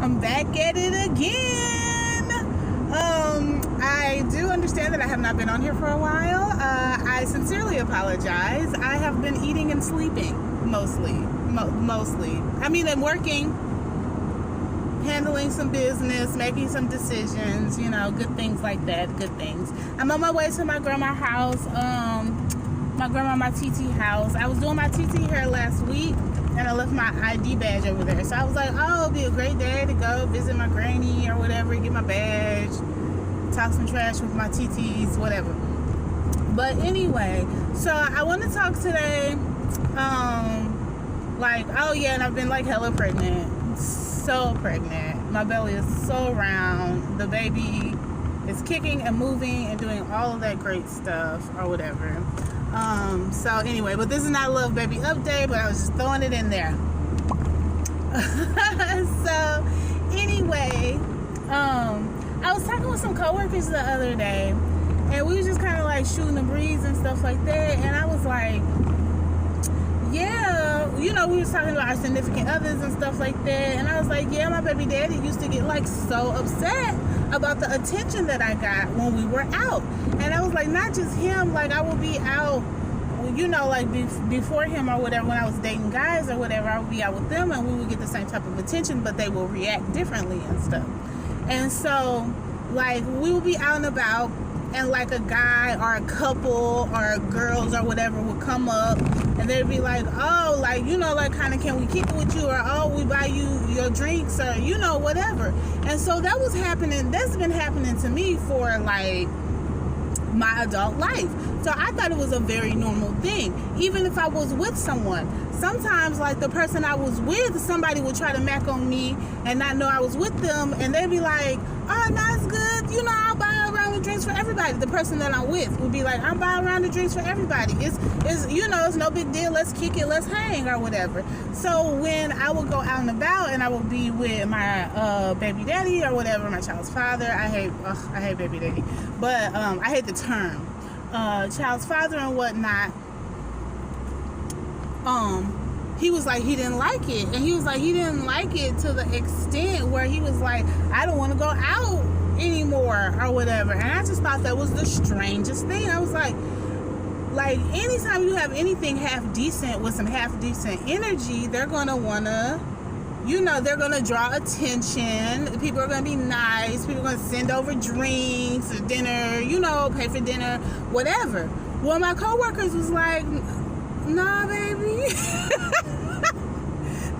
I'm back at it again. I do understand that I have not been on here for a while. I sincerely apologize. I have been eating and sleeping mostly. I mean, I'm working, handling some business, making some decisions, you know, good things like that, good things. I'm on my way to my grandma's house, my TT house. I was doing my TT hair last week, and I left my ID badge over there. So I was like, oh, it'll be a great day to go visit my granny or whatever, get my badge, talk some trash with my TTs, whatever. But anyway, so I want to talk today, oh yeah, and I've been like hella pregnant, so pregnant. My belly is so round. The baby is kicking and moving and doing all of that great stuff or whatever. So anyway, but this is not a Love Baby update, but I was just throwing it in there. So anyway, I was talking with some coworkers the other day, and we were just kind of like shooting the breeze and stuff like that, and I was like, yeah, you know, we was talking about our significant others and stuff like that, and I was like, yeah, my baby daddy used to get like so upset about the attention that I got when we were out. And I was like, not just him, like I would be out, you know, like before him or whatever, when I was dating guys or whatever, I would be out with them and we would get the same type of attention, but they will react differently and stuff. And so like we would be out and about, and like a guy or a couple or girls or whatever would come up and they'd be like, oh, like, you know, like kind of, can we kick it with you, or oh, we buy you your drinks, or you know, whatever. And so that was happening, that's been happening to me for like my adult life. So I thought it was a very normal thing. Even if I was with someone, sometimes like the person I was with, somebody would try to mac on me and not know I was with them, and they'd be like, oh, no, it's good, you know, I'll buy a round of drinks for everybody. The person that I'm with would be like, I'm buying a round of drinks for everybody. It's you know, it's no big deal, let's kick it, let's hang or whatever. So when I would go out and about and I would be with my baby daddy or whatever, my child's father, I hate baby daddy, but I hate the term child's father and whatnot. He was like, he didn't like it, and he was like, he didn't like it to the extent where he was like, I don't want to go out anymore or whatever. And I just thought that was the strangest thing. I was like anytime you have anything half decent with some half decent energy, they're gonna wanna, you know, they're gonna draw attention. People are gonna be nice. People are gonna send over drinks or dinner, you know, pay for dinner, whatever. Well, my coworkers was like, nah, baby.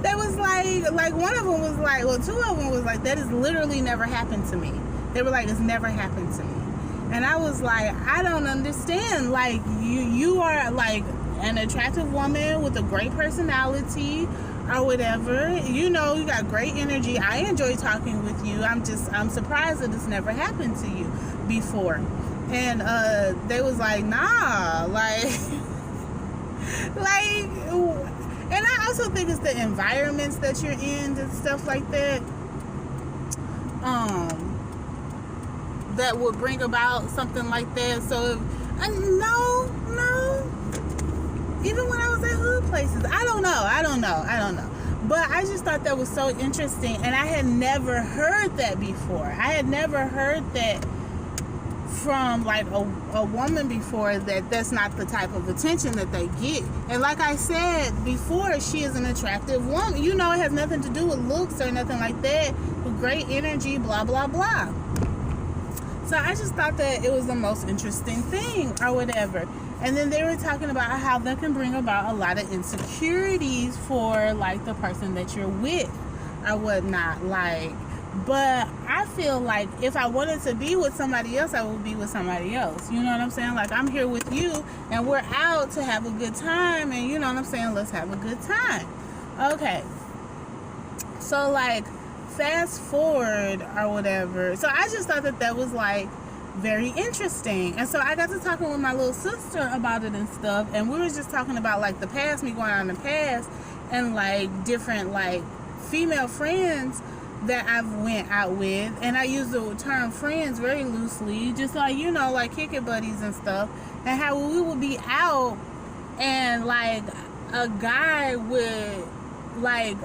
They was like one of them was like, well, two of them was like, that has literally never happened to me. They were like, it's never happened to me. And I was like, I don't understand. Like, you are like an attractive woman with a great personality or whatever. You know, you got great energy. I enjoy talking with you. I'm surprised that it's never happened to you before. And they was like, nah, and I also think it's the environments that you're in and stuff like that, that would bring about something like that. So no, even when I was at hood places, I don't know, but I just thought that was so interesting, and I had never heard that before. I had never heard that from like a woman before, that's not the type of attention that they get. And like I said before, she is an attractive woman, you know, it has nothing to do with looks or nothing like that, with great energy, blah blah blah. So I just thought that it was the most interesting thing or whatever. And then they were talking about how that can bring about a lot of insecurities for like the person that you're with or whatnot, like. But I feel like if I wanted to be with somebody else, I would be with somebody else. You know what I'm saying? Like, I'm here with you, and we're out to have a good time, and you know what I'm saying? Let's have a good time. Okay. So, like, fast forward or whatever. So, I just thought that was, like, very interesting. And so, I got to talking with my little sister about it and stuff, and we were just talking about, like, the past, me going out in the past, and, like, different, like, female friends that I've went out with, and I use the term friends very loosely, just like, you know, like kick it buddies and stuff, and how we would be out and like a guy would like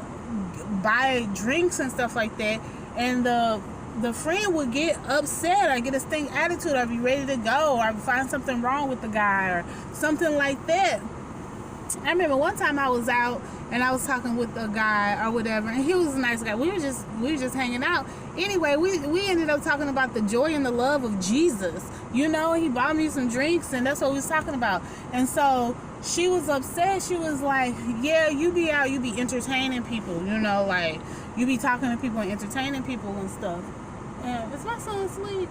buy drinks and stuff like that, and the friend would get upset or get a stink attitude or be ready to go or find something wrong with the guy or something like that. I remember one time I was out and I was talking with a guy or whatever, and he was a nice guy. We were just hanging out. Anyway, we ended up talking about the joy and the love of Jesus. You know, he bought me some drinks, and that's what we was talking about. And so she was upset. She was like, yeah, you be out, you be entertaining people, you know, like you be talking to people and entertaining people and stuff. And is my son asleep?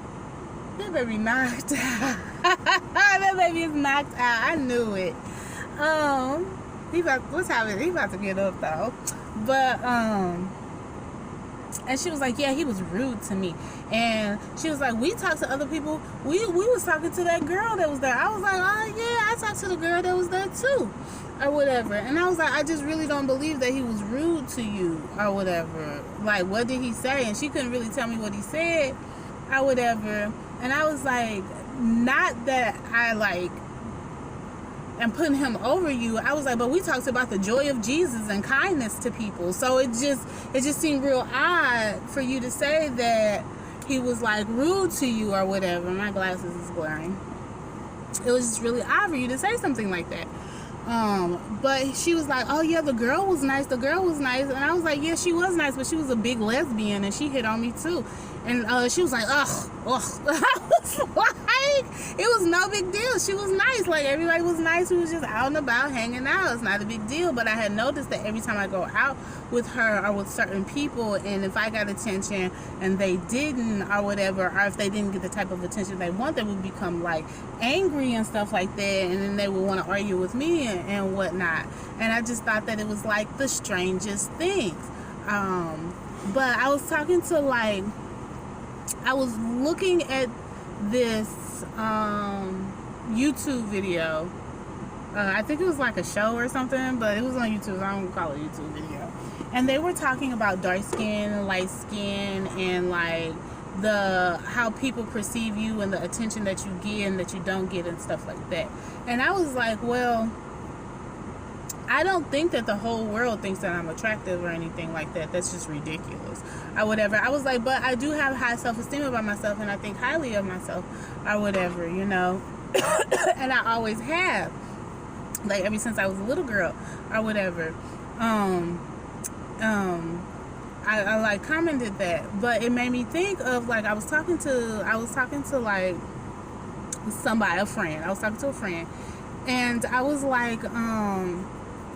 That baby knocked out. That baby is knocked out. I knew it. He about to get up though. But and she was like, yeah, he was rude to me. And she was like, we talked to other people. We was talking to that girl that was there. I was like, oh yeah, I talked to the girl that was there too, or whatever. And I was like, I just really don't believe that he was rude to you or whatever. Like, what did he say? And she couldn't really tell me what he said or whatever. And I was like, not that I like am putting him over you. I was like, but we talked about the joy of Jesus and kindness to people. So it just seemed real odd for you to say that he was like rude to you or whatever. My glasses is glaring. It was just really odd for you to say something like that. But she was like, oh yeah, the girl was nice. And I was like, yeah, she was nice, but she was a big lesbian and she hit on me too. And she was like, ugh. I was like, it was no big deal. She was nice. Like, everybody was nice. We was just out and about hanging out. It's not a big deal. But I had noticed that every time I go out with her or with certain people, and if I got attention and they didn't or whatever, or if they didn't get the type of attention they want, they would become like angry and stuff like that, and then they would want to argue with me and whatnot. And I just thought that it was like the strangest things. But I was talking to like, I was looking at this YouTube video. I think it was like a show or something, but it was on YouTube. I don't call it a YouTube video. And they were talking about dark skin and light skin and like how people perceive you and the attention that you get and that you don't get and stuff like that. And I was like, well, I don't think that the whole world thinks that I'm attractive or anything like that. That's just ridiculous or whatever. I was like, but I do have high self-esteem about myself and I think highly of myself or whatever, you know. And I always have, like ever since I was a little girl or whatever. I like commented that, but it made me think of like I was talking to like somebody, a friend. I was talking to a friend, and I was like,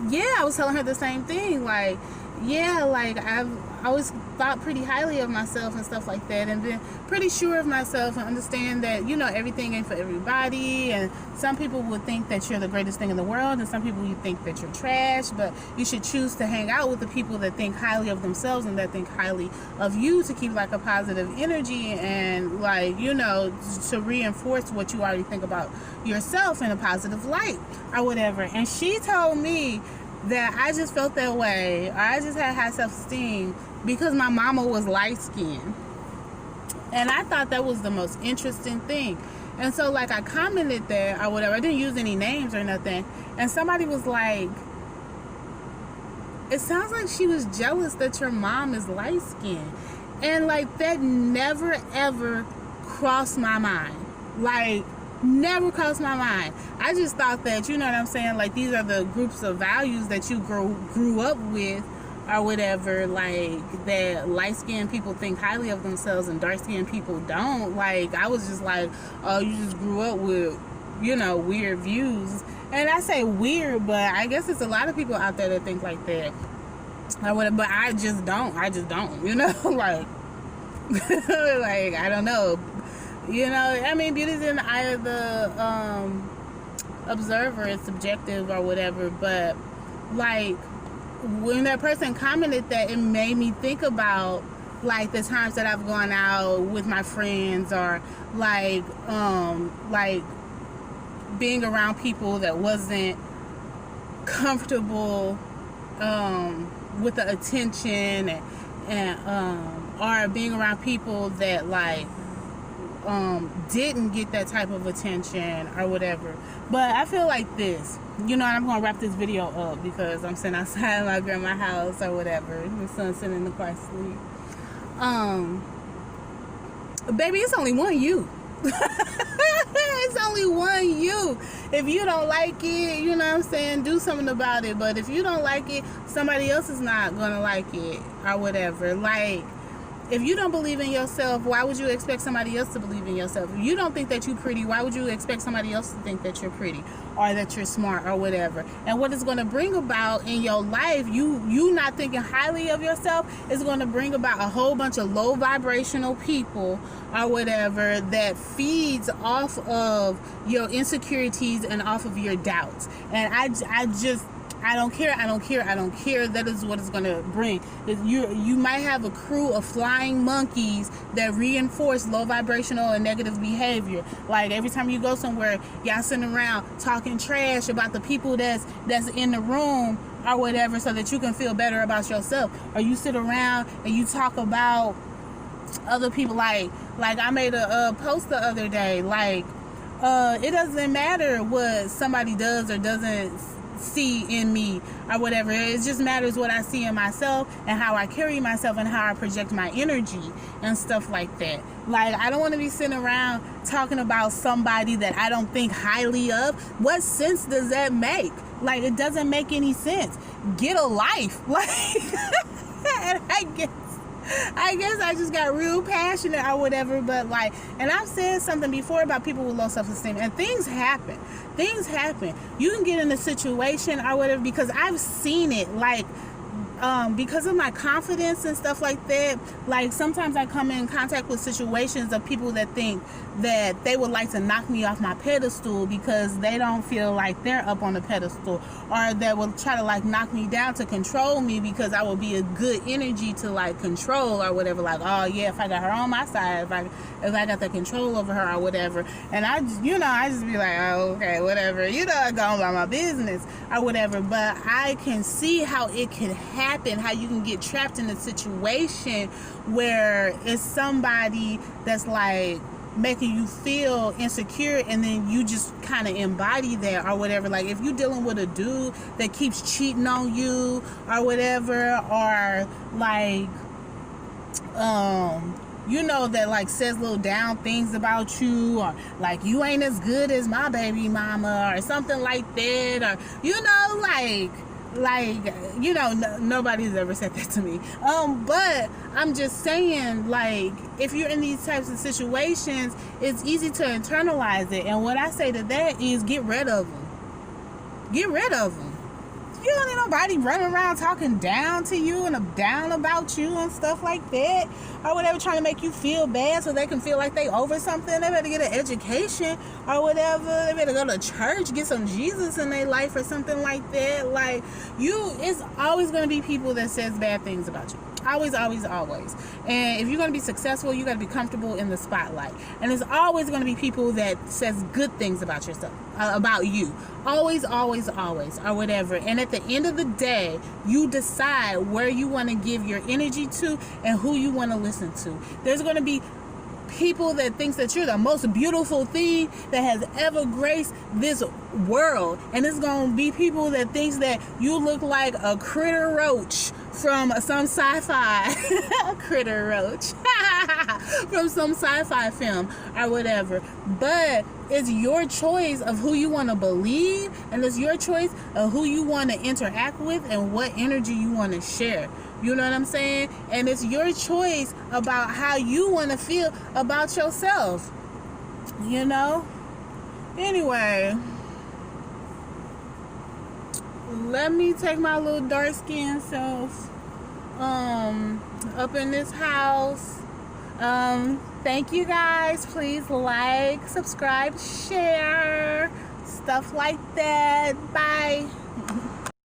yeah, I was telling her the same thing. Like, yeah, like I've always thought pretty highly of myself and stuff like that, and been pretty sure of myself and understand that, you know, everything ain't for everybody, and some people would think that you're the greatest thing in the world, and some people you think that you're trash, but you should choose to hang out with the people that think highly of themselves and that think highly of you to keep like a positive energy and like, you know, to reinforce what you already think about yourself in a positive light or whatever. And she told me that I just felt that way, or I just had high self-esteem because my mama was light-skinned. And I thought that was the most interesting thing. And so, like, I commented that or whatever. I didn't use any names or nothing. And somebody was like, it sounds like she was jealous that your mom is light-skinned. And, like, that never, ever crossed my mind. Like, never crossed my mind. I just thought that, you know what I'm saying, like these are the groups of values that you grew up with or whatever, like that light-skinned people think highly of themselves and dark-skinned people don't. Like, I was just like, oh, you just grew up with, you know, weird views. And I say weird, but I guess it's a lot of people out there that think like that or whatever, but I just don't, you know. Like like, I don't know. You know, I mean, beauty's in the eye of the observer. It's subjective or whatever. But, like, when that person commented that, it made me think about, like, the times that I've gone out with my friends or, like being around people that wasn't comfortable with the attention and or being around people that, like, didn't get that type of attention or whatever. But I feel like this, you know, I'm gonna wrap this video up because I'm sitting outside my grandma's house or whatever. My son's sitting in the car asleep. Baby, it's only one you. It's only one you. If you don't like it, you know what I'm saying, do something about it. But if you don't like it, somebody else is not gonna like it or whatever. Like, if you don't believe in yourself, why would you expect somebody else to believe in yourself? If you don't think that you're pretty, why would you expect somebody else to think that you're pretty or that you're smart or whatever? And what it's going to bring about in your life, you not thinking highly of yourself, is going to bring about a whole bunch of low vibrational people or whatever that feeds off of your insecurities and off of your doubts. And I don't care. That is what it's going to bring. You might have a crew of flying monkeys that reinforce low vibrational and negative behavior. Like, every time you go somewhere, y'all sitting around talking trash about the people that's in the room or whatever, so that you can feel better about yourself. Or you sit around and you talk about other people. Like I made a post the other day. Like, it doesn't matter what somebody does or doesn't see in me or whatever. It just matters what I see in myself and how I carry myself and how I project my energy and stuff like that. Like, I don't want to be sitting around talking about somebody that I don't think highly of. What sense does that make? Like, it doesn't make any sense. Get a life. Like, and I guess I just got real passionate or whatever. But like, and I've said something before about people with low self-esteem, and things happen. You can get in a situation or whatever, because I've seen it. Like, because of my confidence and stuff like that, like, sometimes I come in contact with situations of people that think that they would like to knock me off my pedestal because they don't feel like they're up on the pedestal, or that will try to like knock me down to control me because I will be a good energy to like control or whatever. Like, oh yeah, if I got her on my side, if I got the control over her or whatever. And I just be like, oh, okay, whatever, I go on about my business or whatever. But I can see how it can happen, how you can get trapped in a situation where it's somebody that's like making you feel insecure, and then you just kind of embody that or whatever. Like, if you're dealing with a dude that keeps cheating on you or whatever, or like that like says little down things about you, or like you ain't as good as my baby mama or something like that, or nobody's ever said that to me. But I'm just saying, like, if you're in these types of situations, it's easy to internalize it. And what I say to that is, get rid of them. Get rid of them. You don't need nobody running around talking down to you and down about you and stuff like that, or whatever, trying to make you feel bad so they can feel like they over something. They better get an education or whatever. They better go to church, get some Jesus in their life or something like that. Like, it's always going to be people that says bad things about you. Always, always, always. And if you're going to be successful, you got to be comfortable in the spotlight. And there's always going to be people that says good things about yourself, about you. Always, always, always, or whatever. And at the end of the day, you decide where you want to give your energy to and who you want to listen to. There's going to be people that thinks that you're the most beautiful thing that has ever graced this world, and it's gonna be people that thinks that you look like a critter roach from some sci-fi critter roach from some sci-fi film or whatever. But it's your choice of who you want to believe, and it's your choice of who you want to interact with and what energy you want to share. You know what I'm saying? And it's your choice about how you want to feel about yourself. Anyway, let me take my little dark-skinned self up in this house. Thank you guys. Please like, subscribe, share, stuff like that. Bye.